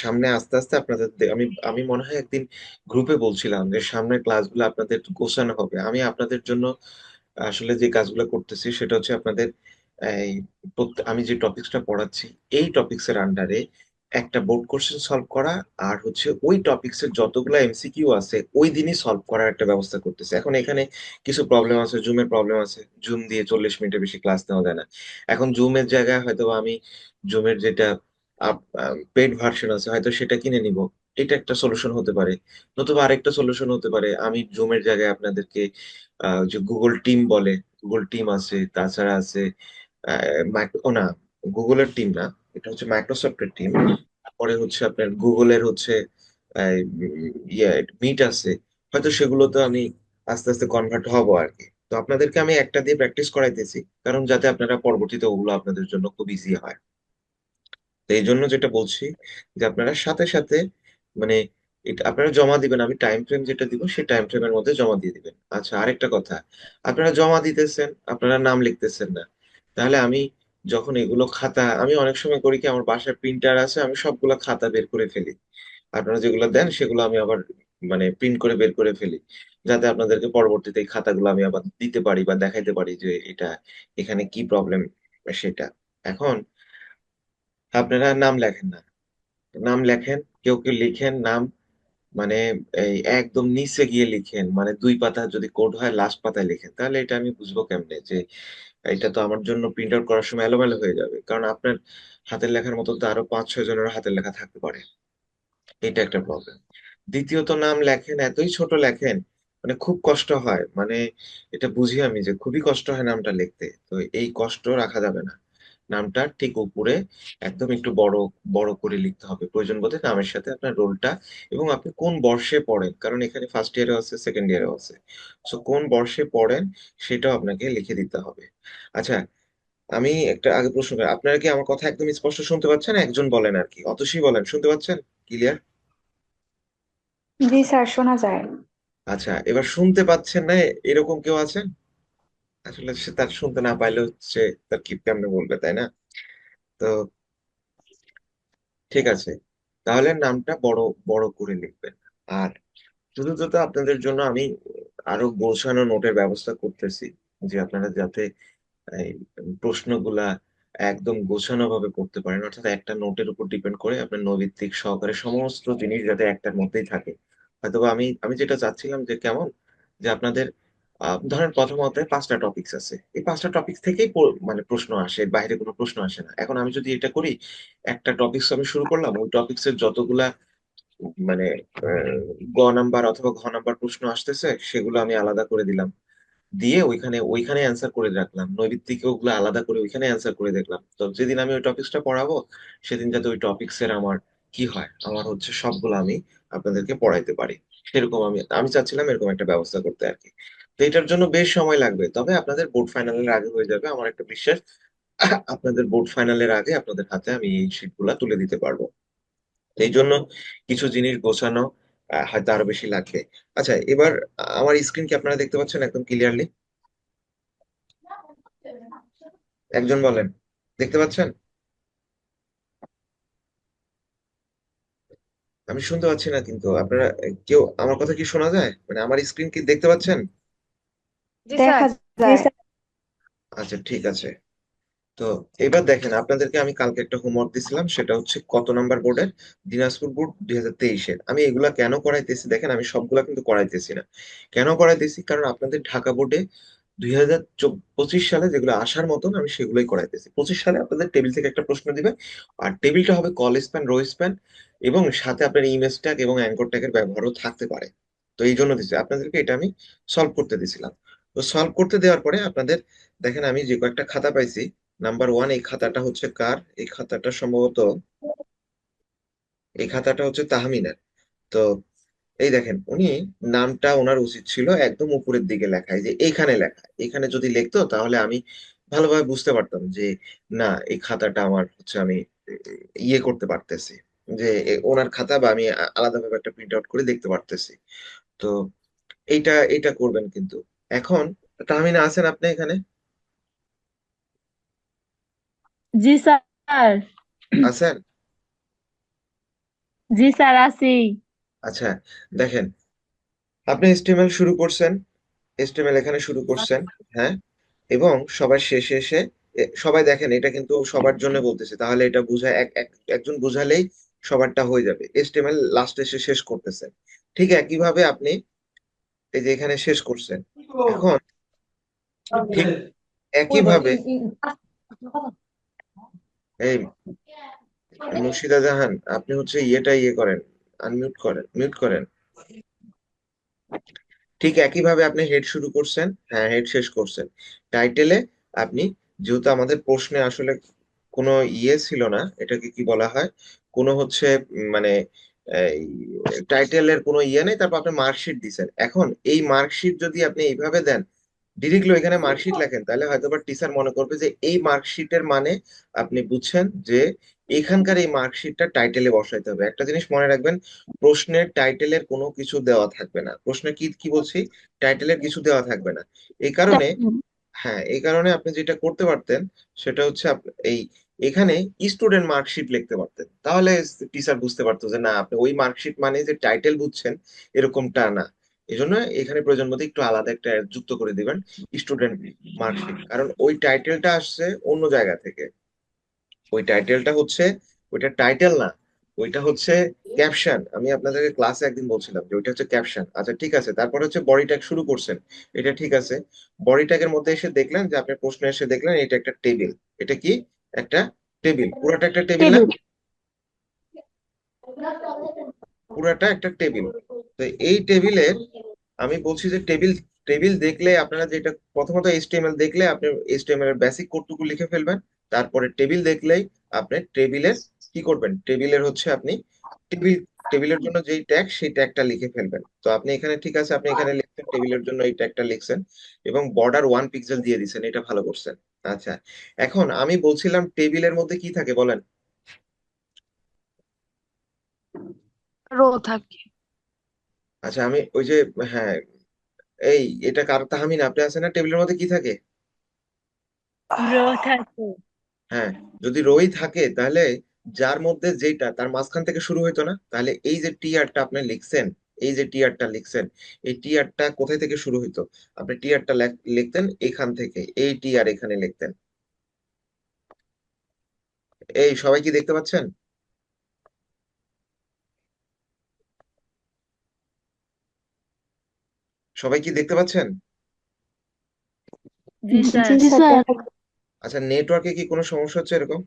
সামনে আস্তে আস্তে আপনাদের আমি আমি মনে হয় একদিন গ্রুপে বলছিলাম যে সামনের ক্লাসগুলো আপনাদের একটু গোছানো হবে। আমি আপনাদের জন্য আসলে যে কাজগুলো করতেছি সেটা হচ্ছে আপনাদের এই আমি যে টপিকসটা পড়াচ্ছি এই টপিকসের আন্ডারে একটা বোর্ড কোশ্চেন সলভ করা, আর হচ্ছে ওই টপিকসের যতগুলো এমসিকিউ আছে ওই দিনই সলভ করার একটা ব্যবস্থা করতেছি। এখন এখানে কিছু প্রবলেম আছে, জুমের প্রবলেম আছে, জুম দিয়ে 40 মিনিটের বেশি ক্লাস নেওয়া যায় না। এখন জুমের জায়গায় হয়তো আমি জুমের যেটা পেড ভার্সন আছে হয়তো সেটা কিনে নিব। এটা একটা সলিউশন হতে পারে। নতুবা আরেকটা সলিউশন হতে পারে আমি জুমের জায়গায় আপনাদেরকে যে গুগল টিম বলে, গুগল টিম আছে, তাছাড়া আছে ও না, গুগলের টিম না, এটা হচ্ছে মাইক্রোসফটের টিম। তারপরে হচ্ছে আপনার গুগলের হচ্ছে আহ, ইয়ে মিট আছে, হয়তো সেগুলোতে আমি আস্তে আস্তে কনভার্ট হব আর কি। তো আপনাদেরকে আমি একটা দিয়ে প্র্যাকটিস করাইতেছি, কারণ যাতে আপনারা পরবর্তীতে ওগুলো আপনাদের জন্য খুব ইজি হয়। তো এই জন্য যেটা বলছি যে আপনারা সাথে সাথে মানে এটা আপনারা জমা দিবেন, আমি টাইম ফ্রেম যেটা দিব সেই টাইম ফ্রেমের মধ্যে জমা দিয়ে দিবেন। আচ্ছা, আরেকটা কথা, আপনারা জমা দিতেছেন, আপনারা নাম লিখতেছেন না, তাহলে আমি যখন এগুলো খাতা, আমি অনেক সময় করি কি আমার বাসায় প্রিন্টার আছে, আমি সবগুলো খাতা বের করে ফেলি। আপনারা যেগুলো দেন সেগুলো আমি আবার মানে প্রিন্ট করে বের করে ফেলি, যাতে আপনাদেরকে পরবর্তীতে এই খাতাগুলো আমি আবার দিতে পারি বা দেখাইতে পারি যে এটা এখানে কি প্রবলেম সেটা। এখন আপনারা নাম লেখেন না, নাম লেখেন, কেউ কেউ লিখেন নাম মানে এই একদম নিচে গিয়ে লিখেন, মানে 2 পাতা যদি কোড হয় লাস্ট পাতায় লিখেন, তাহলে এটা আমি বুঝবো কেমনে যে এটা তো আমার জন্য প্রিন্ট আউট করার সময় এলোমেলো হয়ে যাবে, কারণ আপনার হাতের লেখার মতো তো আরো 5-6 জনের হাতের লেখা থাকতে পারে। এটা একটা প্রবলেম। দ্বিতীয়ত নাম লেখেন এতই ছোট লেখেন, মানে খুব কষ্ট হয়, মানে এটা বুঝি আমি যে খুবই কষ্ট হয় নামটা লিখতে। তো এই কষ্ট রাখা যাবে না, নামটা ঠিক উপরে একদম একটু বড় বড় করে লিখতে হবে প্রয়োজন বোধে, নামের সাথে আপনার রোলটা এবং আপনি কোন বর্ষে পড়েন, কারণ এখানে ফার্স্ট ইয়ারেও আছে সেকেন্ড ইয়ারেও আছে। সো কোন বর্ষে পড়েন সেটাও আপনাকে লিখে দিতে হবে। আচ্ছা, আমি একটা আগে প্রশ্ন করি, আপনারা কি আমার কথা একদম স্পষ্ট শুনতে পাচ্ছেন? একজন বলেন আর কি, অতসী বলেন, শুনতে পাচ্ছেন ক্লিয়ার? জি স্যার, শোনা যায়। আচ্ছা, এবার শুনতে পাচ্ছেন না এরকম কেউ আছেন? আসলে সে তার শুনতে না পাইলে হচ্ছে তার কি কেমনে বলবে, তাই না? তো ঠিক আছে, তাহলে নামটা বড় বড় করে লিখবেন। আর শুধু তো আপনাদের জন্য আমি আরো গোছানো নোটের ব্যবস্থা করতেছি, যে আপনারা যাতে এই প্রশ্নগুলা একদম গোছানো ভাবে করতে পারেন, অর্থাৎ একটা নোটের উপর ডিপেন্ড করে আপনার নৈর্ব্যক্তিক সহকারে সমস্ত জিনিস যাতে একটার মধ্যেই থাকে। হয়তোবা আমি আমি যেটা চাচ্ছিলাম যে কেমন, যে আপনাদের ধরেন প্রথম অধ্যায়ে 5টা টপিকস আছে, এই 5টা টপিক থেকেই মানে প্রশ্ন আসে, এর বাইরে কোনো প্রশ্ন আসে না। এখন আমি যদি এটা করি, একটা টপিকস আমি শুরু করলাম, ওই টপিকস এর যতগুলা মানে আহ, গ নাম্বার অথবা ঘ নাম্বার প্রশ্ন আসতেছে সেগুলো আমি আলাদা করে দিলাম, দিয়ে ওইখানে ওইখানে অ্যান্সার করে রাখলাম, নৈর্ব্যক্তিক ওগুলো আলাদা করে ওইখানে অ্যান্সার করে দেখলাম। তো যেদিন আমি ওই টপিকসটা পড়াবো সেদিন যাতে ওই টপিকস এর আমার কি হয়, আমার হচ্ছে সবগুলো আমি আপনাদেরকে পড়াইতে পারি। সেরকম আমি আমি চাচ্ছিলাম এরকম একটা ব্যবস্থা করতে আর কি। তো এটার জন্য বেশ সময় লাগবে, তবে আপনাদের বোর্ড ফাইনালের আগে হয়ে যাবে আমার একটা বিশ্বাস। আপনাদের বোর্ড ফাইনালের আগে আপনাদের হাতে আমি এই শীটগুলা তুলে দিতে পারবো। তো এই জন্য কিছু জিনিস গোছানো হয়তো আরো বেশি লাগবে। আচ্ছা, এবার আমার স্ক্রিন কি আপনারা দেখতে পাচ্ছেন একদম ক্লিয়ারলি? একজন বলেন, দেখতে পাচ্ছেন? আমি শুনতে পাচ্ছি না কিন্তু আপনারা কেউ আমার কথা কি শোনা যায়, মানে আমার স্ক্রিন কি দেখতে পাচ্ছেন? জি স্যার। দেখা যায়। আচ্ছা, ঠিক আছে। তো এবার দেখেন, আপনাদেরকে আমি কালকে একটা হোমওয়ার্ক দিছিলাম, সেটা হচ্ছে কত নাম্বার বোর্ডের, দিনাজপুর বোর্ড 2023-এর। আমি এগুলা কেন করাইতেছি দেখেন, আমি সবগুলা কিন্তু করাইতেছি না। কেন করাইতেছি, কারণ আপনাদের ঢাকা বোর্ডে 2025 সালে যেগুলো আসার মতন আমি সেগুলোই করাইতেছি। 25 সালে আপনাদের টেবিল থেকে একটা প্রশ্ন দিবে, আর টেবিলটা হবে কল স্প্যান, রো স্প্যান, এবং সাথে আপনার ইমেজ ট্যাগ এবং অ্যাঙ্কর ট্যাগের ব্যবহারও থাকতে পারে। তো এই জন্য দিচ্ছি আপনাদেরকে, এটা আমি সলভ করতে দিছিলাম। তো সলভ করতে দেওয়ার পরে আপনাদের দেখেন আমি যে কয়েকটা খাতা পাইছি। নাম্বার 1, এই খাতাটা হচ্ছে কার? এই খাতাটা সম্ভবত এই খাতাটা হচ্ছে তাহমিনের। তো এই দেখেন, উনি নামটা ওনার উচিত ছিল একদম উপরের দিকে লেখা, এই যে এইখানে লেখা, এখানে যদি লিখতো তাহলে আমি ভালোভাবে বুঝতে পারতাম যে না, এই খাতাটা আমার হচ্ছে আমি ইয়ে করতে পারতেছি, যে ওনার খাতা, বা আমি আলাদাভাবে একটা প্রিন্ট আউট করে দেখতে পারতেছি। তো এইটা এইটা করবেন কিন্তু। এখন তাহমিনা আছেন আপনি এখানে? জি স্যার। আছেন? জি স্যার আছি। আচ্ছা, দেখেন, আপনি HTML শুরু করছেন, HTML এখানে শুরু করছেন। হ্যাঁ, এবং সবার শেষে এসে সবাই দেখেন, এটা কিন্তু সবার জন্য বলতেছে, তাহলে এটা বুঝায় একজন বুঝালেই সবারটা হয়ে যাবে। HTML লাস্টে এসে শেষ করতেছেন, ঠিক একইভাবে আপনি এই যে এখানে শেষ করছেন। এখন ঠিক একইভাবে এই মুর্শিদা জাহান, আপনি হচ্ছে ইয়ে করেন, আনমিউট করেন, মিউট করেন। ঠিক একইভাবে আপনি হেড শুরু করছেন, হ্যাঁ হেড শেষ করছেন। টাইটেলে আপনি, যেহেতু আমাদের প্রশ্নে আসলে কোনো ইয়ে ছিল না, এটাকে কি বলা হয়, কোনো হচ্ছে মানে টাইটেলের কোনো ইয়ে নেই, তারপর আপনি মার্কশিট দিছেন। এখন এই মার্কশিট যদি আপনি এইভাবে দেন, ডিরেক্টলি এখানে মার্কশিট লেখেন, তাহলে হয়তো বা টিচার মনে করবে যে এই মার্কশিটের মানে আপনি বুঝছেন যে এখানকার এই মার্কশিটটা টাইটেলে বসাইতে হবে। একটা জিনিস মনে রাখবেন, প্রশ্নের টাইটেলের কোনো কিছু দেওয়া থাকবে না। প্রশ্নে কি কি বলছি, টাইটেলের কিছু দেওয়া থাকবে না। এই কারণে, হ্যাঁ এই কারণে আপনি যেটা করতে পারতেন সেটা হচ্ছে এই এখানে স্টুডেন্ট মার্কশিট লিখতে পারতেন, তাহলে টিচার বুঝতে পারতো যে না, আপনি ওই মার্কশিট মানে যে টাইটেল বুঝছেন এরকমটা না। এই জন্য এখানে প্রয়োজন মতো একটু আলাদা একটা যুক্ত করে দিবেন, স্টুডেন্ট মার্কশিট, কারণ ওই টাইটেলটা আসছে অন্য জায়গা থেকে। ওই টাইটেলটা হচ্ছে, ওইটা টাইটেল না, ওইটা হচ্ছে ক্যাপশন। আমি আপনাদেরকে ক্লাসে একদিন বলছিলাম যে ওইটা হচ্ছে ক্যাপশন। আচ্ছা ঠিক আছে, তারপর হচ্ছে বডি ট্যাগ শুরু করছেন, এটা ঠিক আছে। বডি ট্যাগের মধ্যে এসে দেখলেন যে আপনার প্রশ্নে এসে দেখলেন এটা একটা টেবিল। এটা কি, একটা টেবিল, পুরাটা একটা টেবিল না, টেবিল। পুরাটা একটা টেবিল। তো এই টেবিলের, আমি বলছি যে টেবিল, টেবিল দেখলে আপনারা যেটা, প্রথমত HTML দেখলে আপনি HTML এর বেসিক কোডটুকু লিখে ফেলবেন। তারপরে টেবিল দেখলেই আপনি টেবিলের কি করবেন, টেবিলের হচ্ছে আপনি টেবিল, টেবিলের জন্য যেই ট্যাগ সেই ট্যাগটা লিখে ফেলবেন। তো আপনি এখানে ঠিক আছে, আপনি এখানে লিখছেন টেবিলের জন্য এই ট্যাগটা লিখছেন এবং বর্ডার 1 পিক্সেল দিয়ে দিচ্ছেন, এটা ভালো করছেন। আচ্ছা, এখন আমি বলছিলাম টেবিলের মধ্যে কি থাকে বলেন। রো থাকে। আচ্ছা আমি ওই যে, হ্যাঁ এই এটা কার, তাহমিনা আপনি আছেন না, টেবিলের মধ্যে কি থাকে। রো থাকে। হ্যাঁ, যদি রোই থাকে তাহলে যার মধ্যে যেটা তার মাঝখান থেকে শুরু হইতো না, তাহলে এই যে টিআরটা আপনি লিখছেন, এই যে টিআরটা লিখছেন, এই টিআরটা কোথায় থেকে শুরু হইতো, আপনি টিআরটা লিখতেন এখান থেকে, এই টিআর এখানে লিখতেন। এই সবাই কি দেখতে পাচ্ছেন, সবাই কি দেখতে পাচ্ছেন। জি স্যার। জি স্যার। আচ্ছা, নেটওয়ার্কে কি কোনো সমস্যা হচ্ছে এরকম।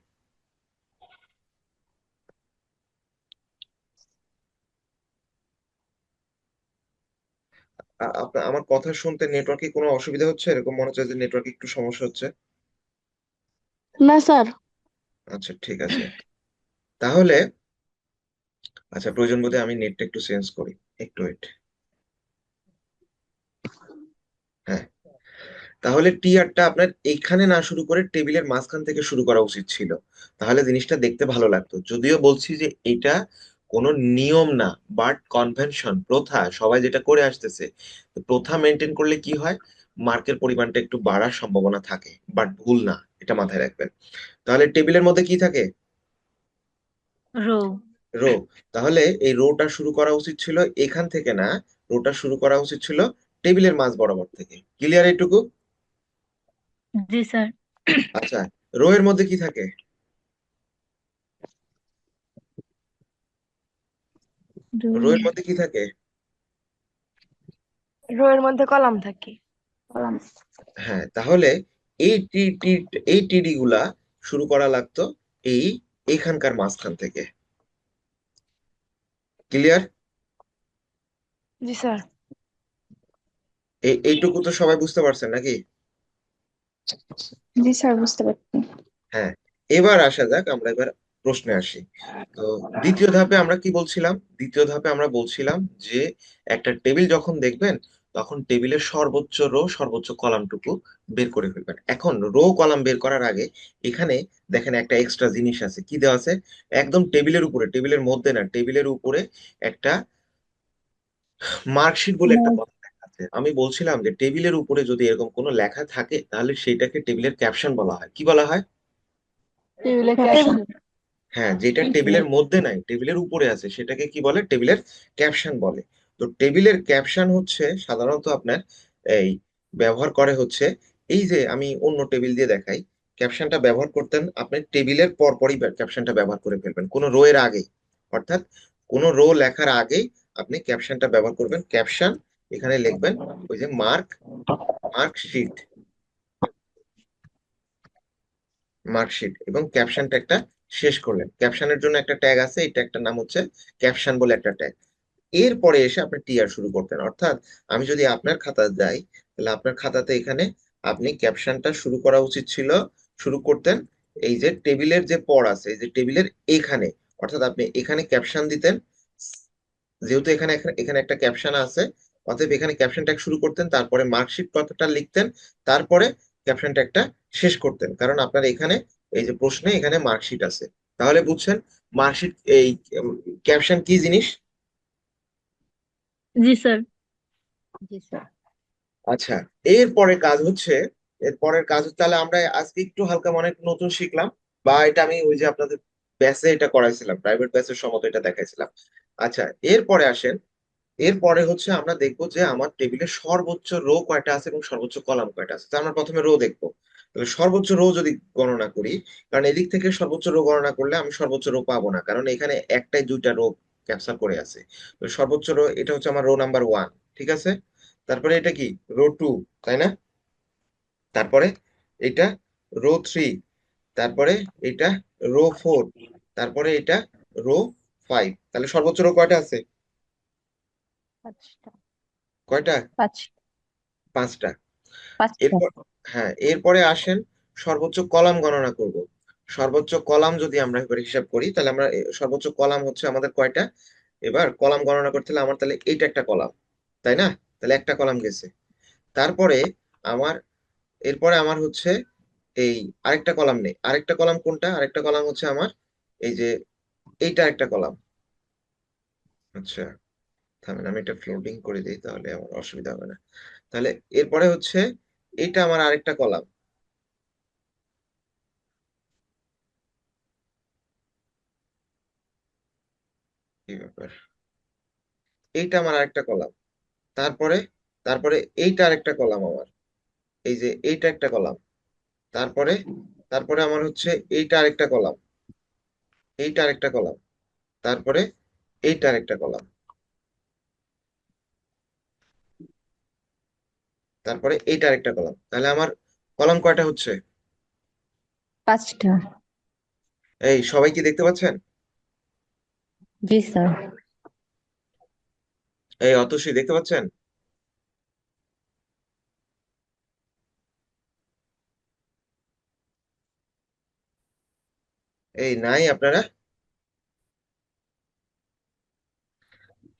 আপনার আমার কথা শুনতে নেটওয়ার্কে কোনো অসুবিধা হচ্ছে, এরকম মনে হচ্ছে যে নেটওয়ার্কে একটু সমস্যা হচ্ছে। না স্যার। আচ্ছা ঠিক আছে, তাহলে আচ্ছা প্রয়োজন বোধে আমি নেটটা একটু চেঞ্জ করি, একটু ওয়েট। হ্যাঁ, তাহলে টিয়ারটা আপনার এইখানে না শুরু করে টেবিলের মাঝখান থেকে শুরু করা উচিত ছিল, তাহলে জিনিসটা দেখতে ভালো লাগতো। যদিও বলছি যে এটা কোনো নিয়ম না, বাট কনভেনশন, প্রথা, সবাই যেটা করে আসতেছে। তো প্রথা মেনটেন করলে কি হয়, মার্কের পরিমাণটা একটু বাড়ার সম্ভাবনা থাকে, বাট ভুল না, এটা মাথায় রাখবেন। তাহলে টেবিলের মধ্যে কি থাকে, রো। রো। তাহলে এই রোটা শুরু করা উচিত ছিল এখান থেকে না, রোটা শুরু করা উচিত ছিল টেবিলের মাঝ বরাবর থেকে। ক্লিয়ার এইটুকু। জি স্যার। আচ্ছা, রো এর মধ্যে কি থাকে, রো এর মধ্যে কি থাকে। রো এর মধ্যে কলাম থাকে। কলাম। হ্যাঁ, তাহলে এই এই টিডি গুলা শুরু করা লাগতো এই এখানকার মাঝখান থেকে। ক্লিয়ার। জি স্যার। এইটুকু তো সবাই বুঝতে পারছেন নাকি। জি স্যার, বুঝতে পারছি। হ্যাঁ, এবার আসা যাক, আমরা এবার প্রশ্নে আসি। তো দ্বিতীয় ধাপে আমরা কি বলছিলাম, দ্বিতীয় ধাপে আমরা বলছিলাম যে একটা টেবিল যখন দেখবেন, তখন টেবিলের সর্বোচ্চ রো সর্বোচ্চ কলামটুকু বের করে ফেলবেন। এখন রো কলাম বের করার আগে এখানে দেখেন একটা এক্সট্রা জিনিস আছে, কি দেওয়া আছে, একদম টেবিলের উপরে, টেবিলের মধ্যে না, টেবিলের উপরে একটা মার্কশিট বলে একটা কথা লেখা আছে। আমি বলছিলাম যে টেবিলের উপরে যদি এরকম কোনো লেখা থাকে তাহলে সেটাকে টেবিলের ক্যাপশন বলা হয়। কি বলা হয়, টেবিলের ক্যাপশন। হ্যাঁ, যেটা টেবিলের মধ্যে নাই, টেবিলের উপরে আছে, সেটাকে কি বলে? টেবিলের ক্যাপশন বলে। তো টেবিলের ক্যাপশন হচ্ছে সাধারণত আপনার এই ব্যবহার করে হচ্ছে, এই যে আমি অন্য টেবিল দিয়ে দেখাই, ক্যাপশনটা ব্যবহার করতেন আপনি টেবিলের পরপরই ক্যাপশনটা ব্যবহার করে ফেলবেন, কোনো রো এর আগেই। অর্থাৎ কোনো রো লেখার আগেই আপনি ক্যাপশনটা ব্যবহার করবেন। ক্যাপশন এখানে লিখবেন ওই যে মার্কশিট, মার্কশিট, এবং ক্যাপশন ট্যাগটা শেষ করলেন। ক্যাপশনের জন্য একটা ট্যাগ আছে, এই ট্যাগটার নাম হচ্ছে ক্যাপশন বলে একটা ট্যাগ। এরপরে এসে আপনি টিআর শুরু করতেন। অর্থাৎ আমি যদি আপনার খাতা যাই, তাহলে আপনার খাতাতে এখানে আপনি ক্যাপশনটা শুরু করা উচিত ছিল, শুরু করতেন এই যে টেবিলের যে পর আছে, এই যে টেবিলের এখানে। অর্থাৎ আপনি এখানে ক্যাপশন দিতেন, যেহেতু এখানে এখানে এখানে একটা ক্যাপশন আছে, অতএব এখানে ক্যাপশন ট্যাগ শুরু করতেন, তারপরে মার্কশিট কথাটা লিখতেন, তারপরে ক্যাপশন ট্যাগটা শেষ করতেন। কারণ আপনার এখানে এই যে প্রশ্নে এখানে মার্কশিট আছে। তাহলে বুঝছেন মার্কশিট এই ক্যাপশন কি জিনিস? জি স্যার। জি স্যার। আচ্ছা, এরপরে কাজ হচ্ছে, এরপরের কাজ হচ্ছে, তাহলে আমরা আজকে একটু হালকা মনে একটু নতুন শিখলাম, বা এটা আমি ওই যে আপনাদের ব্যাচে এটা করাইছিলাম, প্রাইভেট ব্যাচের সময় এটা দেখাইছিলাম। আচ্ছা, এরপরে আসেন, এরপরে হচ্ছে আমরা দেখবো যে আমার টেবিলে সর্বোচ্চ রো কয়টা আছে এবং সর্বোচ্চ কলাম কয়টা আছে। তো আমরা প্রথমে রো দেখবো। তাহলে সর্বোচ্চ রো যদি গণনা করি, কারণ এদিক থেকে সর্বোচ্চ রো গণনা করলে আমি সর্বোচ্চ রো পাবো না, কারণ এখানে একটাই দুইটা রো ক্যাপচার করে আছে। তো সর্বোচ্চ রো এটা হচ্ছে আমার রো নাম্বার 1, ঠিক আছে। তারপরে এটা কি? রো 2, তাই না? তারপরে এটা রো 3, তারপরে এটা রো 4, তারপরে এটা রো 5। তাহলে সর্বোচ্চ রো কয়টা আছে? পাঁচটা। কয়টা? পাঁচ। 5টা। পাঁচটা। এরপর, হ্যাঁ, এরপরে আসেন সর্বোচ্চ কলাম গণনা করব। সর্বোচ্চ কলাম যদি আমরা এবার হিসাব করি, তাহলে আমরা সর্বোচ্চ কলাম হচ্ছে আমাদের কয়টা? এবার কলাম গণনা করতে হলে আমার তাহলে এইটা একটা কলাম, তাই না? তাহলে একটা কলাম গেছে। তারপরে আমার, এরপরে আমার হচ্ছে এই আরেকটা কলাম নেই। আরেকটা কলাম কোনটা? আরেকটা কলাম হচ্ছে আমার এই যে এইটা একটা কলাম। আচ্ছা, থামেন, আমি এটা ফ্লোটিং করে দিই, তাহলে আমার অসুবিধা হবে না। তাহলে এরপরে হচ্ছে এইটা আমার আরেকটা কলাম। কি ব্যাপার? এইটা আমার আরেকটা কলাম। তারপরে, তারপরে এইটা আরেকটা কলাম আমার, এই যে এইটা একটা কলাম। তারপরে, তারপরে আমার হচ্ছে এইটা আরেকটা কলাম, এইটা আরেকটা কলাম। তারপরে এইটা আরেকটা কলাম। তারপরে এইটা আরেকটা কলাম। তাহলে আমার কলাম কয়টা হচ্ছে? পাঁচটা। এই সবাই কি দেখতে পাচ্ছেন? জি স্যার। এই অতসী দেখতে পাচ্ছেন? এই নাই আপনারা?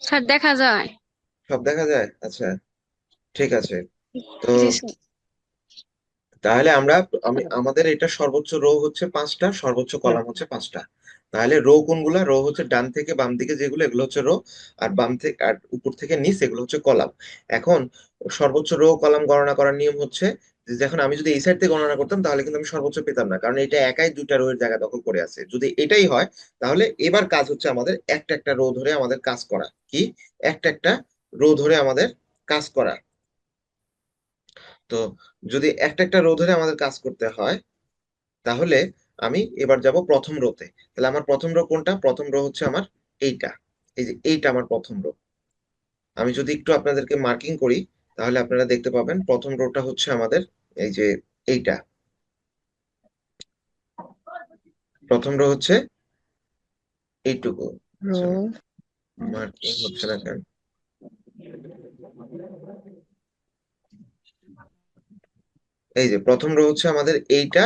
স্যার দেখা যায়। সব দেখা যায়? আচ্ছা, ঠিক আছে। তো জি স্যার। তাহলে আমরা, আমাদের এটা সর্বোচ্চ রো হচ্ছে 5টা, সর্বোচ্চ কলাম হচ্ছে 5টা। তাহলে রো কোনগুলা? রো হচ্ছে ডান থেকে বাম দিকে যেগুলো, এগুলো হচ্ছে রো। আর বাম থেকে আর উপর থেকে নিচ, এগুলো হচ্ছে কলাম। এখন সর্বোচ্চ রো কলাম গণনা করার নিয়ম হচ্ছে যে যখন আমি যদি এই সাইড থেকে গণনা করতাম, তাহলে কিন্তু আমি সর্বোচ্চ পেতাম না, কারণ এটা একাই দুইটা রো এর জায়গা দখল করে আছে। যদি এটাই হয়, তাহলে এবার কাজ হচ্ছে আমাদের একটা একটা রো ধরে আমাদের কাজ করা। কি? একটা একটা রো ধরে আমাদের কাজ করা। তো যদি একটা একটা রো ধরে আমাদের কাজ করতে হয়, তাহলে আমি এবার যাব প্রথম রোতে। তাহলে আমার প্রথম রো কোনটা? প্রথম রো হচ্ছে আমার এইটা, এই যে এইটা আমার প্রথম রো। আমি যদি একটু আপনাদেরকে মার্কিং করি, তাহলে আপনারা দেখতে পাবেন প্রথম রোটা হচ্ছে আমাদের এই যে এইটা। প্রথম রো হচ্ছে এইটুকু। আচ্ছা, রোল। মার্কিং হচ্ছে না কেন? এই যে প্রথম রো হচ্ছে আমাদের এইটা,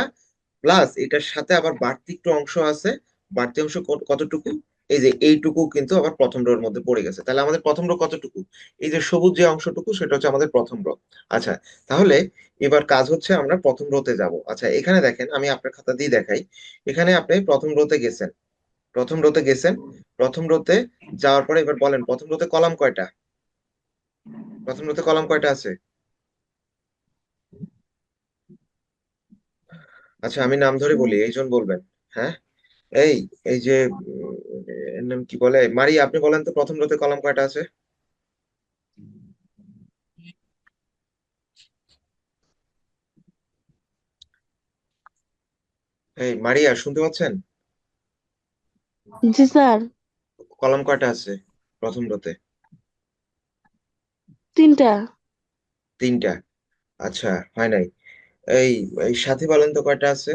প্লাস এটার সাথে আবার বাড়তি একটু অংশ আছে। বাড়তি অংশ কতটুকু? এই যে এইটুকু কিন্তু আবার প্রথম রোর মধ্যে পড়ে গেছে। তাহলে আমাদের প্রথম রো কতটুকু? এই যে সবুজ যে অংশটুকু, সেটা হচ্ছে আমাদের প্রথম রো। আচ্ছা, তাহলে এবার কাজ হচ্ছে আমরা প্রথম রোতে যাব। আচ্ছা, এখানে দেখেন, আমি আপনার খাতা দিয়ে দেখাই। এখানে আপনি প্রথম রোতে গেছেন, প্রথম রোতে গেছেন। প্রথম রোতে যাওয়ার পরে এবার বলেন প্রথম রোতে কলাম কয়টা? প্রথম রোতে কলাম কয়টা আছে? আচ্ছা, আমি নাম ধরে বলি, এইজন বলবেন। হ্যাঁ, এই এই যে এর নাম কি বলে, মারি আপনি বলেন তো প্রথম রোতে কলাম কয়টা আছে? এই মারিয়া শুনতে পাচ্ছেন? জি স্যার। কলাম কয়টা আছে প্রথম রোতে? 3টা। তিনটা। আচ্ছা, হয় নাই। এই এই সাথী বলেন তো কয়টা আছে?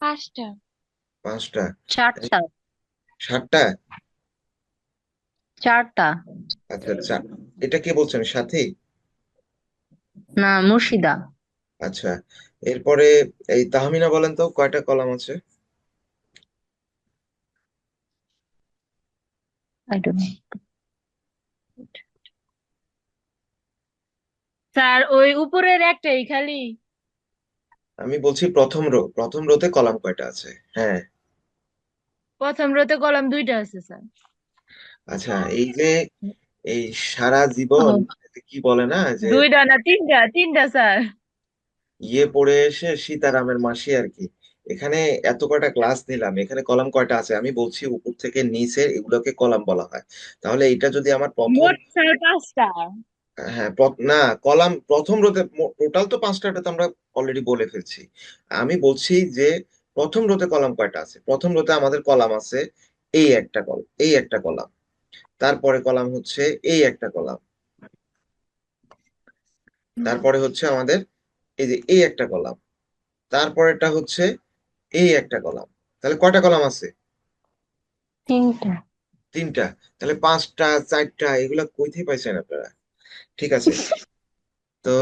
5টা। পাঁচটা। এই চারটা। সাতটা। চারটা। আচ্ছা আচ্ছা, এটা কে বলছেন, সাথী? না, মুর্শিদা। আচ্ছা, এরপরে এই তাহমিনা বলেন তো কয়টা কলাম আছে? I don't know. স্যার ওই উপরের একটাই খালি। আমি বলছি প্রথম রো, প্রথম রোতে কলাম কয়টা আছে? হ্যাঁ। প্রথম রোতে কলাম 2টা আছে স্যার। আচ্ছা, এই যে এই সারা জীবন ও, কি বলে না যে 2টা না 3টা, 3টা স্যার। ইয়ে পড়ে এসে সীতারামের মাসি আর কি, এখানে এত কয়টা ক্লাস নিলাম, এখানে কলাম কয়টা আছে? আমি বলছি উপর থেকে নিচে এগুলোকে কলাম বলা হয়। তাহলে এটা যদি আমার প্রথম, মোট স্যার 5টা। হ্যাঁ না, কলাম প্রথম রোতে টোটাল তো পাঁচটা, এটা তো আমরা অলরেডি বলে ফেলছি। আমি বলছি যে প্রথম রোতে কলাম কয়টা আছে? প্রথম রোতে আমাদের কলাম আছে এই একটা কলাম, এই একটা কলাম, তারপরে কলাম হচ্ছে এই একটা কলাম, তারপরে হচ্ছে আমাদের এই যে এই একটা কলাম, তারপরেটা হচ্ছে এই একটা কলাম। তাহলে কয়টা কলাম আছে? তিনটা। তিনটা। তাহলে পাঁচটা, চারটা, এগুলা কই থেকে পাইছেন আপনারা? ঠিক আছে। তো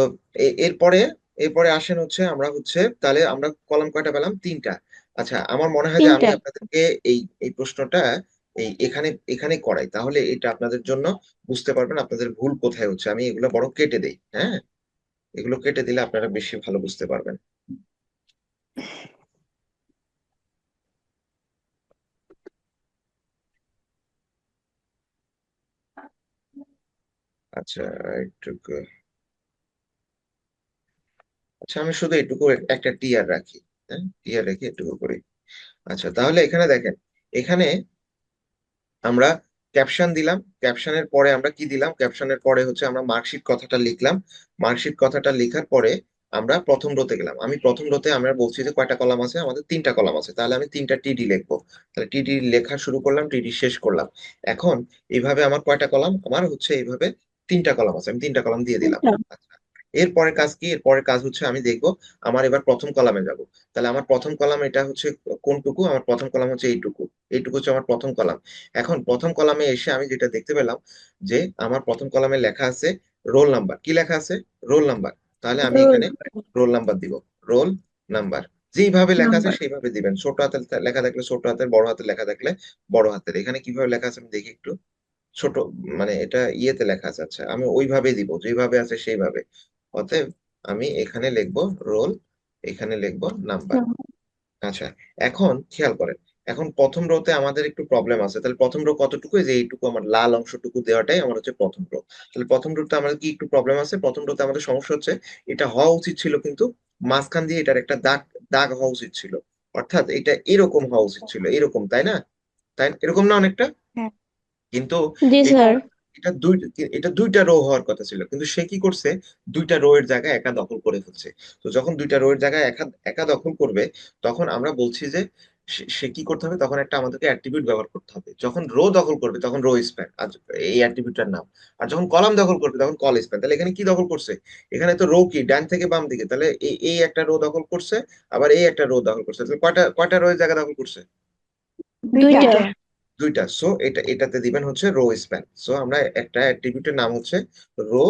এরপরে, এরপরে আসেন হচ্ছে আমরা হচ্ছে তাহলে আমরা কলাম কয়টা পেলাম? তিনটা। আচ্ছা, আমার মনে হয় যে আমি তিনটা। আপনাদেরকে এই এই প্রশ্নটা এই এখানে এখানে করাই, তাহলে এটা আপনাদের জন্য বুঝতে পারবেন আপনাদের ভুল কোথায় হচ্ছে। আমি এগুলো বরং কেটে দেই, হ্যাঁ, এগুলো কেটে দিলে আপনারা বেশি ভালো বুঝতে পারবেন। আচ্ছা, একটু, আচ্ছা আমি শুধু এটুকু একটা টিয়ার রাখি, হ্যাঁ, টিয়ার রেখে এটুকু করি। আচ্ছা, তাহলে এখানে দেখেন, এখানে আমরা ক্যাপশন দিলাম, ক্যাপশনের পরে আমরা কি দিলাম? ক্যাপশনের পরে হচ্ছে আমরা মার্কশিট কথাটা লিখলাম। মার্কশিট কথাটা লেখার পরে আমরা প্রথম রোতে গেলাম। আমি প্রথম রোতে আমরা বলছি যে কয়টা কলাম আছে, আমাদের তিনটা কলাম আছে, তাহলে আমি তিনটা টিডি লিখবো। তাহলে টিডি লেখা শুরু করলাম, টিডি শেষ করলাম। এখন এইভাবে আমার কয়টা কলাম? আমার হচ্ছে এইভাবে তিনটা কলাম আছে, আমি তিনটা কলাম দিয়ে দিলাম। তিনটা। আচ্ছা, এরপরে কাজ কি? এরপরে কাজ হচ্ছে আমি দেখবো আমার এবার প্রথম কলামে যাব। তাহলে আমার প্রথম কলাম এটা হচ্ছে কোনটুকু? আমার প্রথম কলাম হচ্ছে এইটুকু, এইটুকু হচ্ছে আমার প্রথম কলাম। এখন প্রথম কলামে এসে আমি যেটা দেখতে পেলাম যে আমার প্রথম কলামে লেখা আছে রোল নাম্বার। কি লেখা আছে? Roll number. তাহলে আমি এখানে রোল নাম্বার দিব, রোল নাম্বার। যেইভাবে লেখা আছে নাম্বার। সেইভাবে দিবেন, ছোট হাতের লেখা থাকলে ছোট হাতের, বড় হাতের লেখা থাকলে বড় হাতের। এখানে কিভাবে লেখা আছে আমি দেখি একটু। ছোট, মানে এটা ইয়েতে লেখা আছে, আচ্ছা আমি ওইভাবে দিব যেভাবে আছে সেইভাবে। অতএব আমি এখানে লিখবো রোল, এখানে লিখবো নাম্বার। আচ্ছা, এখন খেয়াল করেন, এখন প্রথম রোতে আমাদের একটু প্রবলেম আছে। তাহলে প্রথম রো কতটুকু? এই যে এইটুকু আমার লাল অংশটুকু দেওয়াটাই আমার হচ্ছে প্রথম রো। তাহলে প্রথম রোতে আমাদের কি একটু প্রবলেম আছে? প্রথম রোতে আমাদের সমস্যা হচ্ছে এটা হওয়া উচিত ছিল কিন্তু মাঝখান দিয়ে এটার একটা দাগ, দাগ হওয়া উচিত ছিল। অর্থাৎ এটা এরকম হওয়া উচিত ছিল, এরকম, তাই না? তাই এরকম না অনেকটা? হ্যাঁ। কিন্তু জি এটা স্যার। এটা দুই, এটা দুইটা রো হওয়ার কথা ছিল, কিন্তু সে কি করছে? দুইটা রো এর জায়গায় একা দখল করে ফেলছে। তো যখন দুইটা রো এর জায়গায় একা একা দখল করবে, তখন আমরা বলছি যে সে কি করতে হবে? তখন একটা আমাদেরকে অ্যাট্রিবিউট ব্যবহার করতে হবে। যখন রো দখল করবে তখন রো স্প্যান, আর এই অ্যাট্রিবিউটটার নাম। আর যখন কলাম দখল করবে তখন কল স্প্যান। তাহলে এখানে কি দখল করছে? এখানে তো রো কি ডান থেকে বাম দিকে, তাহলে এই এই একটা রো দখল করছে, আবার এই একটা রো দখল করছে। তাহলে কয়টা কয়টা রো এর জায়গা দখল করছে? 2টা। দুইটা। দুইটা। সো এটাতে দিবেন হচ্ছে রো স্প্যান। সো আমরা একটা অ্যাট্রিবিউটের নাম হচ্ছে রো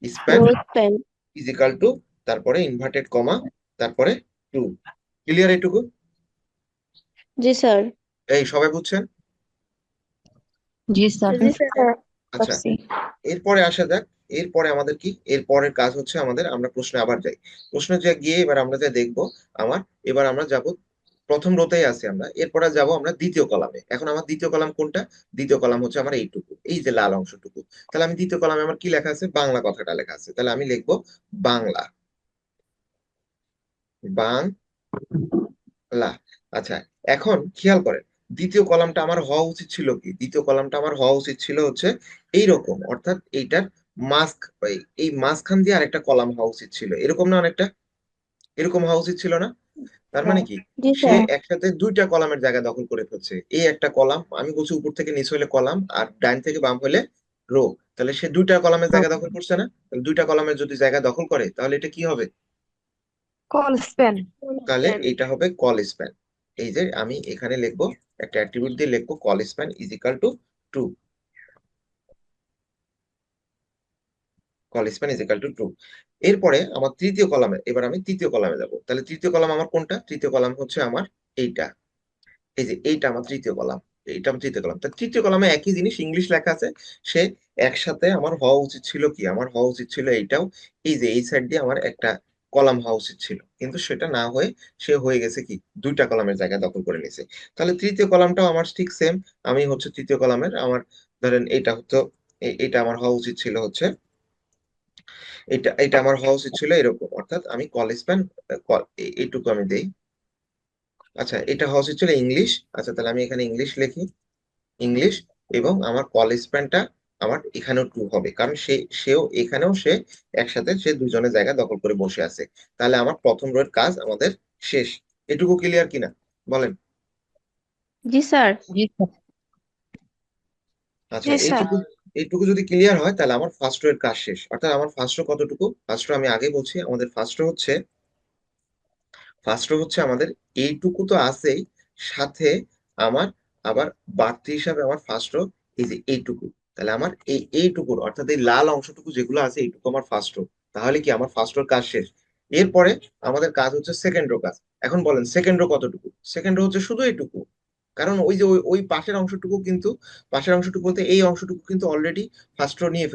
স্প্যান রোজ পেন। ইজিক্যাল টু, তারপরে ইনভার্টেড কমা, তারপরে টু। ক্লিয়ার এটুকু? জি স্যার। এই সবাই বুঝছেন? জি স্যার। জি স্যার। আচ্ছা, এরপরে আসা যাক। এরপরে আমাদের কি? এরপরের কাজ হচ্ছে আমাদের, আমরা প্রশ্নে আবার যাই। প্রশ্নে যে গিয়ে এবার আমরা যা দেখবো, আমার এবার আমরা যাব প্রথম রোতেই আছি আমরা, এরপরে যাব আমরা দ্বিতীয় কলামে। এখন আমার দ্বিতীয় কলাম কোনটা? দ্বিতীয় কলাম হচ্ছে আমার এইটুকু, এই যে লাল অংশটুকু। তাহলে আমি দ্বিতীয় কলামে আমার কি লেখা আছে? বাংলা কথাটা লেখা আছে। তাহলে আমি লিখবো বাংলা। বাংলা। আচ্ছা, এখন খেয়াল করেন দ্বিতীয় কলামটা আমার হওয়া উচিত ছিল কি? দ্বিতীয় কলামটা আমার হওয়া উচিত ছিল হচ্ছে এইরকম, অর্থাৎ এইটার এই মাঝখান দিয়ে আরেকটা কলাম হওয়া উচিত ছিল, এরকম না? অনেকটা এরকম হওয়া উচিত ছিল না? তার মানে কি জি সে স্যার। একসাথে দুইটা কলামের জায়গা দখল করে ফেলছে। এই একটা কলাম, আমি বলছি উপর থেকে নিচ হলে কলাম আর ডান থেকে বাম হলে রো, তাহলে সে দুইটা কলামের জায়গা দখল করছে না? তাহলে দুইটা কলামের যদি জায়গা দখল করে তাহলে এটা কি হবে? Call span. তাহলে এটা হবে কল স্প্যান। এই যে আমি এখানে লিখবো, একটা অ্যাট্রিবিউট দিয়ে লিখবো call span is equal to true. Call span is equal to true. এরপরে আমার তৃতীয় কলামে, এবার আমি তৃতীয় কলামে যাব। তাহলে তৃতীয় কলাম আমার কোনটা? তৃতীয় কলাম হচ্ছে আমার এইটা। এই যে এইটা আমার তৃতীয় কলাম, এইটা আমার তৃতীয় কলাম। তা তৃতীয় কলামে একই জিনিস ইংলিশ লেখা আছে, সে একসাথে আমার হওয়া উচিত ছিল কি? আমার হওয়া উচিত ছিল এইটাও, এই যে এই সাইড দিয়ে আমার একটা কলাম হওয়া উচিত ছিল, কিন্তু সেটা না হয়ে সে হয়ে গেছে কি দুইটা কলামের জায়গা দখল করে নিয়েছে। তাহলে তৃতীয় কলামটাও আমার ঠিক সেম, আমি হচ্ছে তৃতীয় কলামের আমার, ধরেন এটা হতো, এটা আমার হওয়া উচিত ছিল হচ্ছে, এটা এটা আমার হওয়া উচিত ছিল এরকম, অর্থাৎ আমি কল স্প্যান এইটুকু আমি দেই। আচ্ছা, এটা হওয়া উচিত ছিল ইংলিশ। আচ্ছা, তাহলে আমি এখানে ইংলিশ লিখি, ইংলিশ। এবং আমার কল স্প্যানটা আমার এখানেও ট্রু হবে, কারণ সে একসাথে সে দুজনের জায়গা দখল করে বসে আছে। তাহলে আমার প্রথম রো এর কাজ আমাদের শেষ। এটুকু ক্লিয়ার কিনা বলেন? জি স্যার। জি স্যার। আচ্ছা, জি স্যার। এইটুকু এইটুকু যদি ক্লিয়ার হয় তাহলে আমার ফার্স্ট রো এর কাজ শেষ। অর্থাৎ আমার ফার্স্ট রো কতটুকু? ফার্স্ট রো আমি আগে বলছি, আমাদের ফার্স্ট রো হচ্ছে আমাদের এইটুকু তো আছেই, সাথে আমার আবার বাড়তি হিসাবে আমার ফার্স্ট রো এই যে এইটুকু। তাহলে আমার এইটুকুর, অর্থাৎ এই লাল অংশটুকু যেগুলো আছে এইটুকু আমার ফার্স্ট রো। তাহলে কি আমার ফার্স্ট রোর কাজ শেষ। এরপরে আমাদের কাজ হচ্ছে সেকেন্ড রো কাজ। এখন বলেন সেকেন্ড রো কতটুকু? সেকেন্ড রো হচ্ছে শুধু এইটুকু, কারণ ওই যে ওই পাশের অংশটুকু কিন্তু, পাশের অংশটুকু বলতে এই অংশটুকু কিন্তু অলরেডি ফার্স্ট রো নিয়ে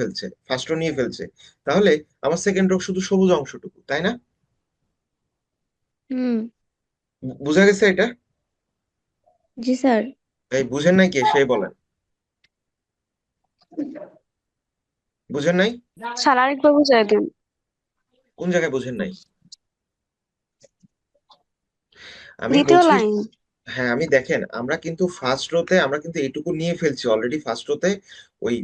ফেলছে। তাহলে আমার সেকেন্ড রো শুধু সবুজ অংশটুকু, তাই না? হুম। বুঝা গেছে এটা? জি স্যার। এই বুঝেন নাই কে সেই বলেন, বুঝেন নাই? স্যার আরেকবার বুঝাই দিন। কোন জায়গায় বুঝেন নাই? আমি দ্বিতীয় বলছি, লাইন। হ্যাঁ আমি দেখেন, আমরা কিন্তু ফার্স্ট রোতে আমরা কিন্তু এইটুকু নিয়ে ফেলছি অলরেডি ফার্স্ট রোতে, ওই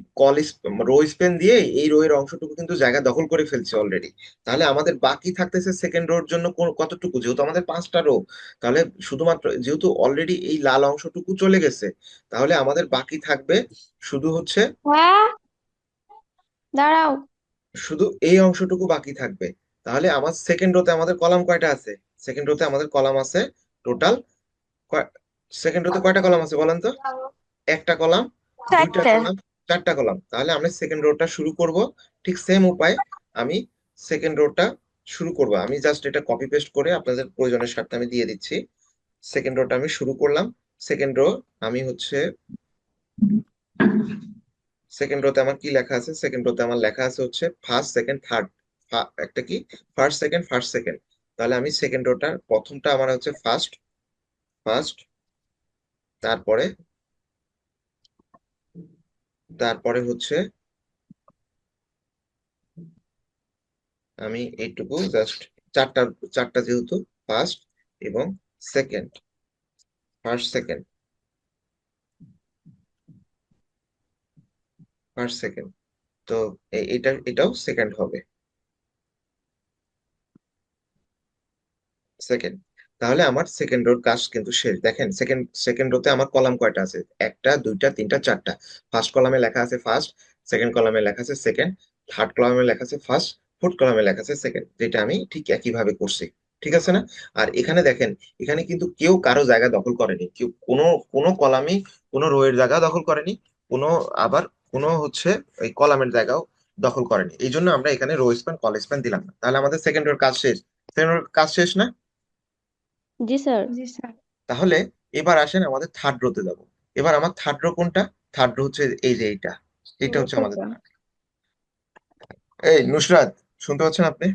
রো স্পেন দিয়ে এই রো এর অংশটুকু কিন্তু জায়গা দখল করে ফেলছি অলরেডি। তাহলে আমাদের বাকি থাকতেছে সেকেন্ড রোর জন্য কতটুকু? যেহেতু আমাদের 5টা রো, তাহলে শুধুমাত্র যেহেতু অলরেডি এই লাল অংশটুকু চলে গেছে, তাহলে আমাদের বাকি থাকবে শুধু হচ্ছে, হ্যাঁ, দাঁড়াও। শুধু এই অংশটুকু বাকি থাকবে। তাহলে আমার সেকেন্ড রোতে আমাদের কলাম কয়টা আছে? সেকেন্ড রোতে আমাদের কলাম আছে টোটাল, সেকেন্ড রোতে কয়টা কলাম আছে বলেন তো? একটা কলাম, দুইটা চারটে। কলাম, চারটা কলাম। তাহলে আমরা সেকেন্ড রোটা শুরু করব ঠিক সেম উপায়ে। আমি সেকেন্ড রোটা শুরু করব, আমি জাস্ট এটা কপি পেস্ট করে আপনাদের প্রয়োজনের স্বার্থে আমি দিয়ে দিচ্ছি। সেকেন্ড রোটা আমি শুরু করলাম। সেকেন্ড রো আমি হচ্ছে, সেকেন্ড রোতে আমার কি লেখা আছে? সেকেন্ড রোতে আমার লেখা আছে হচ্ছে ফার্স্ট সেকেন্ড থার্ড, একটা কি ফার্স্ট সেকেন্ড ফার্স্ট সেকেন্ড। তাহলে আমি সেকেন্ড রোটার প্রথমটা আমার হচ্ছে ফার্স্ট, ফার্স্ট, তারপরে তারপরে হচ্ছে আমি এইটুকু জাস্ট চারটা, চারটা যেহেতু ফার্স্ট এবং second, first second, first second, তো এটাও সেকেন্ড হবে, সেকেন্ড। তাহলে আমার সেকেন্ড রোর কাজ কিন্তু শেষ। দেখেন সেকেন্ড রোতে আমার কলাম কয়টা আছে? একটা, দুইটা, তিনটা, চারটা। ফার্স্ট কলামে লেখা আছে ফার্স্ট, সেকেন্ড কলামে লেখা আছে সেকেন্ড, থার্ড কলামে লেখা আছে ফার্স্ট, ফোর্থ কলামে লেখা আছে সেকেন্ড, যেটা আমি ঠিক একই ভাবে করছি। ঠিক আছে না? আর এখানে দেখেন, এখানে কিন্তু কেউ কারো জায়গা দখল করেনি, কেউ কোনো কোনো কলামে কোনো রো এর জায়গা দখল করেনি, কোনো আবার কোনো হচ্ছে ওই কলামের জায়গাও দখল করেনি। এই জন্য আমরা এখানে রো স্প্যান কল স্প্যান দিলাম না। তাহলে আমাদের সেকেন্ড রোর কাজ শেষ। সেকেন্ড রোর কাজ শেষ না? জি স্যার। জি স্যার। তাহলে এবার আসেন আমাদের থার্ড রোতে যাব। এবার আমার থার্ড রো কোনটা? থার্ড রো হচ্ছে এই যে এইটা, এটা হচ্ছে আমাদের third। এই নুসরাত, শুনতে পাচ্ছেন আপনি?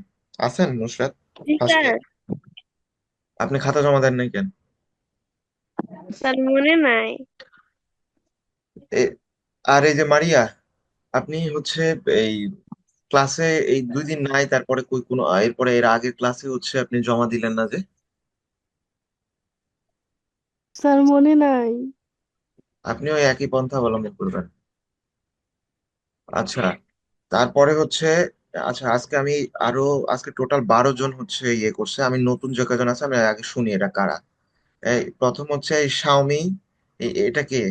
আছেন নুসরাত? জি ফার্স্ট স্যার। রো আপনি খাতা জমা দেন নাই কেন? স্যার মনে নাই। আর এই যে মারিয়া, আপনি হচ্ছে এই ক্লাসে এই 2 দিন নাই, তারপরে কই কোনো এরপরে এর আগের ক্লাসে হচ্ছে আপনি জমা দিলেন না যে? স্যার মনে নাই। আপনি ওই একই পন্থা অবলম্বন করবেন। আচ্ছা, তারপরে হচ্ছে, আচ্ছা আজকে আমি আরো, আজকে টোটাল 12 জন হচ্ছে ইয়ে করছে। আমি নতুন যে কজন আছে আমি আগে শুনি এটা কারা। এই প্রথম হচ্ছে এই শাওমি, এটা কে?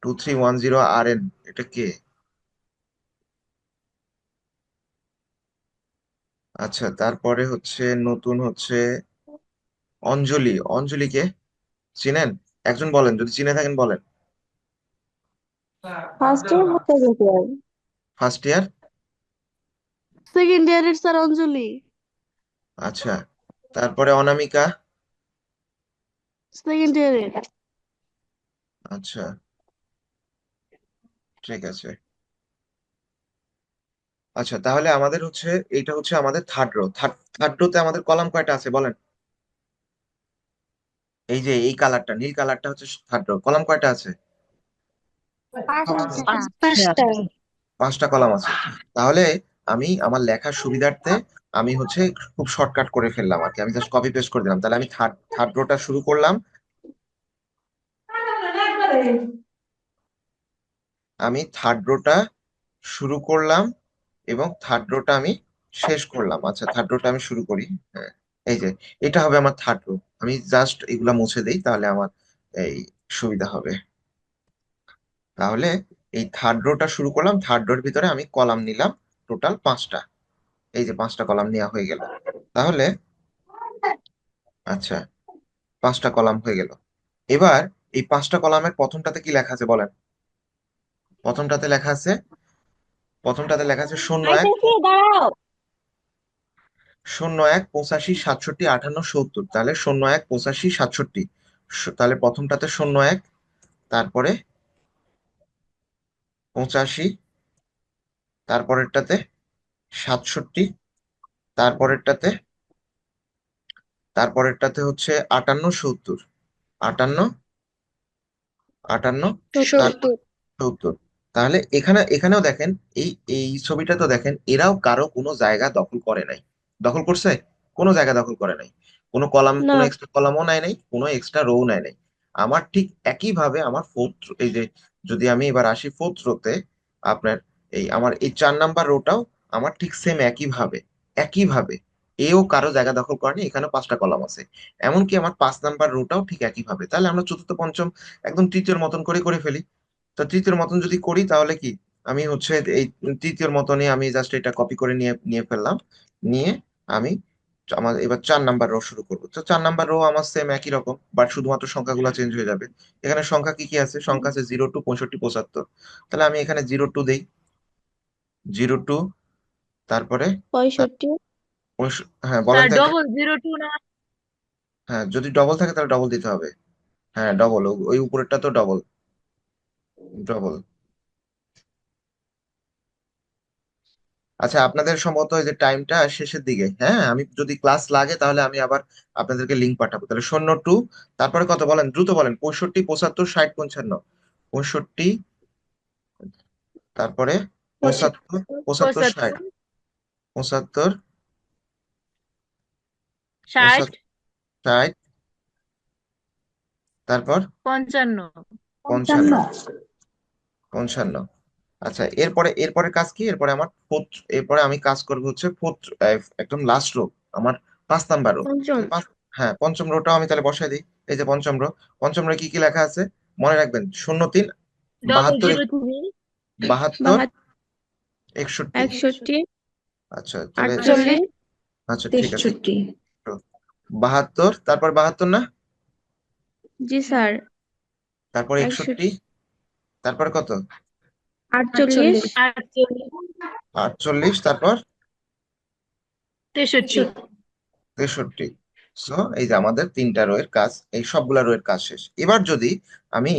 2310 RN, এটা কে? আচ্ছা, তারপরে হচ্ছে নতুন হচ্ছে অঞ্জলি। অঞ্জলি কে চিনেন? একজন বলেন, যদি চিনে থাকেন বলেন। ফার্স্ট ইয়ার না second year? First year. Second ইয়ারের স্যার অঞ্জলি। আচ্ছা, তারপরে অনামিকা। সেকেন্ড ইয়ারের। আচ্ছা, ঠিক আছে। আচ্ছা, তাহলে আমাদের হচ্ছে, এইটা হচ্ছে আমাদের থার্ড রো। থার্ড রোতে আমাদের কলাম কয়টা আছে বলেন? এই যে এই কালারটা, নীল কালারটা হচ্ছে থার্ড রো। কলাম কয়টা আছে? পাঁচটা। পাঁচটা। 5টা কলাম আছে। তাহলে আমি আমার লেখার সুবিধার্থে আমি হচ্ছে খুব শর্টকাট করে ফেললাম আর কি, আমি জাস্ট কপি পেস্ট করে দিলাম। তাহলে আমি থার্ড রোটা শুরু করলাম, আমি থার্ড রোটা শুরু করলাম এবং থার্ড রোটা আমি শেষ করলাম। আচ্ছা, থার্ড রোটা আমি শুরু করি। হ্যাঁ, এই যে এটা হবে আমার থার্ড রো। আমি জাস্ট এগুলা মুছে দেই, তাহলে আমার এই সুবিধা হবে। তাহলে এই থার্ড রোটা শুরু করলাম, থার্ড রোর ভিতরে আমি কলাম নিলাম টোটাল 5টা। এই যে 5টা কলাম নেওয়া হয়ে গেল। তাহলে আচ্ছা, 5টা কলাম হয়ে গেল। এবার এই 5টা কলামের প্রথমটাতে কি লেখা আছে বলেন? প্রথমটাতে লেখা আছে, প্রথমটাতে লেখা আছে 01, আইতাছি, দাঁড়াও। 01, 85, 67, 58, 70। তাহলে 01, 85, 67। তাহলে প্রথমটাতে 01, তারপরে 85, তারপরেরটাতে 67, তারপরেরটাতে তারপরেরটাতে হচ্ছে 58, 70, 58, 58, তারপর সত্তর। 70। তাহলে এখানেও দেখেন, এই এই ছবিটা তো দেখেন, এরাও কারো কোনো জায়গা দখল করে নাই। দখল করছে? কোনো জায়গা দখল করে নাই। কোনো কলাম, না। কোনো এক্সট্রা কলামও নাই নাই, কোনো এক্সট্রা রোও নাই নাই। আমার ঠিক একই ভাবে আমার ফোর্থ, এই যে যদি আমি এবার আসি ফোর্থ রোতে, আপনার এই আমার এই 4 নাম্বার রোটাও আমার ঠিক সেম একই ভাবে এও কারো জায়গা দখল করেনি। এখানে 5টা কলাম আছে। এমনকি আমার 5 নাম্বার রোটাও ঠিক একই ভাবে। তাহলে আমরা চতুর্থ পঞ্চম একদম তৃতীয়র মতন করে ফেলি। তো তৃতীয়র মতন যদি করি তাহলে কি, আমি হচ্ছে এই তৃতীয়র মতনই আমি জাস্ট এটা কপি করে নিয়ে নিয়ে ফেললাম। নিয়ে আমি আমার এবার 4 নাম্বার রো শুরু করবো। তো 4 নাম্বার রো আমার সেম একই রকম, বাট শুধুমাত্র সংখ্যাগুলো চেঞ্জ হয়ে যাবে। এখানে সংখ্যা কি কি আছে? সংখ্যা আছে 0 টু 65, 75। তাহলে আমি এখানে 0 টু দেই, 0 টু, তারপরে 65। হ্যাঁ বলেন স্যার তো একটা। 002 না? হ্যাঁ, যদি ডবল থাকে তাহলে ডবল দিতে হবে। হ্যাঁ ডবল, ওই উপরেরটা তো ডবল। ডবল। আচ্ছা, আপনাদের সম্ভবত এই যে টাইমটা শেষের দিকে, হ্যাঁ আমি যদি ক্লাস লাগে তাহলে আমি আবার আপনাদেরকে লিঙ্ক পাঠাবো। তাহলে 02, তারপরে কত বলেন, দ্রুত বলেন। 65, 75, 60, 55। 65, তারপরে 75, 75, 60, 75, 75, 60, 75, 60, তারপর 55। 55, 55। আচ্ছা, এরপরে কাজ কি? এরপরে আমার ফোর্থ, এরপরে আমি কাজ করবো হচ্ছে ফোর্থ, একদম লাস্ট রো, আমার 5 নাম্বার রো। পঞ্চম। হ্যাঁ, পঞ্চম রোটাও আমি তাহলে বসাই দিই। এই যে পঞ্চম রো, পঞ্চম রো কি কি লেখা আছে মনে রাখবেন? 03, ডবল 72, জিরো থ্রি 72, 61। 61, আচ্ছা তাহলে, 48, আচ্ছা ঠিক আছে। 72, তারপর 72 না, জি স্যার। তারপর 61, 61, তারপর কত? 48, 48, 48, তারপর 63। 63। সো এই যে আমাদের 3টা রো এর কাজ, এই সবগুলা রো এর কাজ শেষ। এবার যদি আমি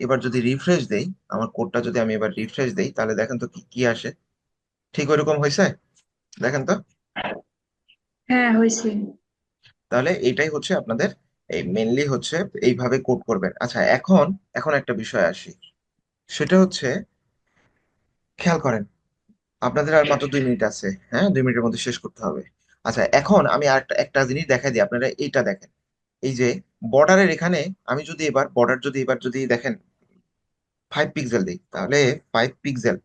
এবার যদি রিফ্রেশ দেই, আমার কোডটা যদি আমি এবার রিফ্রেশ দেই, তাহলে দেখেন তো কি কি আসে। ঠিক ওইরকম হয়েছে? দেখেন তো। হ্যাঁ হয়েছে। তাহলে এইটাই হচ্ছে আপনাদের, এই মেনলি হচ্ছে এইভাবে কোড করবেন। আচ্ছা, এখন একটা বিষয় আসি, সেটা হচ্ছে খেয়াল করেন, আপনাদের আর মাত্র 2 মিনিট আছে। হ্যাঁ, 2 মিনিটের মধ্যে শেষ করতে হবে। আচ্ছা, এখন আমি আর একটা জিনিস দেখাই দিই, আপনারা এইটা দেখেন। এই যে বর্ডারের এখানে আমি যদি এবার বর্ডার যদি দেখেন 5 পিক্সেল দিই, তাহলে 5 পিক্সেল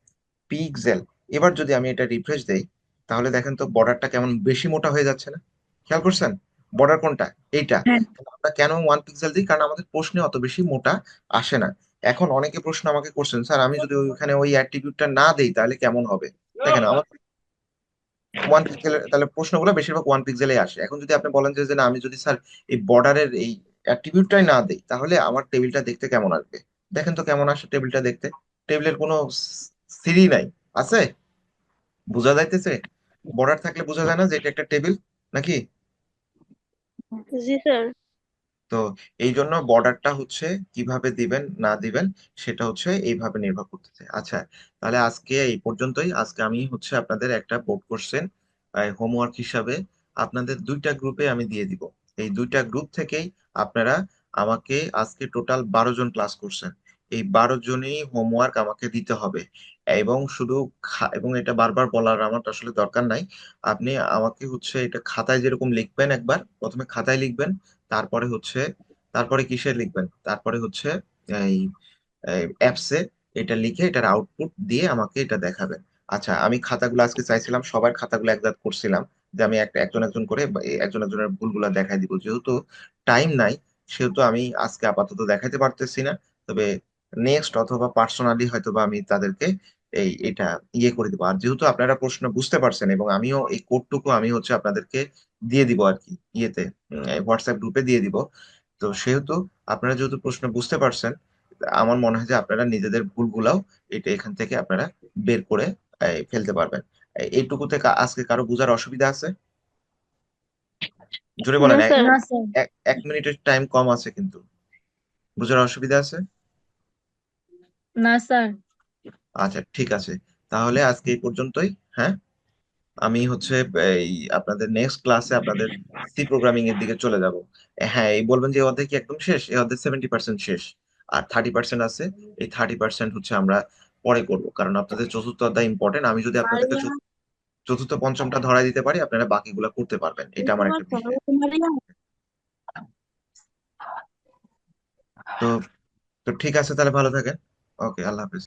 পিক্সেল এবার যদি আমি এটা রিফ্রেশ দেই, তাহলে দেখেন তো বর্ডারটা কেমন বেশি মোটা হয়ে যাচ্ছে না? খেয়াল করছেন? বর্ডার কোনটা? এইটা। হ্যাঁ, তাহলে আমরা কেন 1 পিক্সেল দিই? কারণ আমাদের প্রশ্নে অত বেশি মোটা আসে না। এখন অনেকে প্রশ্ন আমাকে করছেন, স্যার আমি যদি ওইখানে ওই অ্যাট্রিবিউটটা না দেই তাহলে কেমন হবে? দেখেন আমার 1 পিক্সেল, তাহলে প্রশ্নগুলো বেশিরভাগ 1 পিক্সেলে আসে। এখন যদি আপনি বলেন যে না আমি যদি স্যার এই বর্ডারের এই অ্যাট্রিবিউটটাই না দেই, তাহলে আমার টেবিলটা দেখতে কেমন আসবে? দেখেন তো কেমন আসে টেবিলটা দেখতে। টেবিলের কোনো সিঁড়ি নাই, আছে? বোঝা যাইতেছে? বর্ডার থাকলে বোঝা যায় না যে এটা একটা টেবিল নাকি? জি স্যার। তো এই জন্য বর্ডারটা হচ্ছে কিভাবে দিবেন না দিবেন সেটা হচ্ছে এইভাবে নির্ভর করতেছে। আচ্ছা, তাহলে আজকে এই পর্যন্তই। আজকে আমি হচ্ছে আপনাদের একটা বোর্ড কোশ্চেন হোমওয়ার্ক হিসাবে আপনাদের 2টা গ্রুপে আমি দিয়ে দিব। এই 2টা গ্রুপ থেকেই আপনারা আমাকে, আজকে টোটাল 12 জন ক্লাস করছেন, এই 12 জনই হোমওয়ার্ক আমাকে দিতে হবে। এবং শুধু এবং এটা বারবার বলার আমার আসলে দরকার নাই। আপনি আমাকে হচ্ছে এটা খাতায় যেরকম লিখবেন, একবার প্রথমে খাতায় লিখবেন, তারপরে হচ্ছে তারপরে কিসে লিখবেন, তারপরে হচ্ছে এই অ্যাপসে এটা লিখে এটার আউটপুট দিয়ে আমাকে এটা দেখাবেন। আচ্ছা, আমি খাতাগুলো আজকে চাইছিলাম সবার খাতাগুলো একজাত করছিলাম, যে আমি একজন একজন করে একজন একজনের ভুলগুলো দেখাই দিব। যেহেতু টাইম নাই, সেহেতু আমি আজকে আপাতত দেখাইতে পারতেছি না। তবে নেক্সট অথবা পার্সোনালি হয়তো বা আমি তাদেরকে এটা করে দিব। আর যেহেতু আপনারা প্রশ্ন বুঝতে পারছেন এবং আমিও এই কোডটুকু আমি হচ্ছে আপনাদেরকে দিয়ে দিব আর কি, হোয়াটসঅ্যাপ গ্রুপে দিয়ে দিব। তো সেহেতু আপনারা যেহেতু প্রশ্ন বুঝতে পারছেন, আমার মনে হয় যে আপনারা নিজেদের ভুলগুলাও এটা এখান থেকে আপনারা বের করে ফেলতে পারবেন। এইটুকুতে আজকে কারো বোঝার অসুবিধা আছে? জোরে না বলেন। স্যার। না স্যার। 1 মিনিটের টাইম কম আছে কিন্তু। বোঝার অসুবিধা আছে? না স্যার। আচ্ছা, ঠিক আছে। তাহলে আজকে এই পর্যন্তই। হ্যাঁ, আমি হচ্ছে এই আপনাদের নেক্সট ক্লাসে আপনাদের সি প্রোগ্রামিং এর দিকে চলে যাব। হ্যাঁ, এই বলবেন যে এই অধ্যায় কি একদম শেষ? এই অধ্যায় 70% শেষ, আর 30% আছে। এই 30% হচ্ছে আমরা পরে করব, কারণ আপনাদের চতুর্থ অধ্যায় ইম্পর্টেন্ট। আমি যদি আপনাদেরকে চতুর্থ পঞ্চমটা ধরাই দিতে পারি, আপনারা বাকিগুলা করতে পারবেন, এটা আমার একটা বিশ্বাস। তো তো ঠিক আছে, তাহলে ভালো থাকেন। ওকে, আল্লাহ হাফেজ।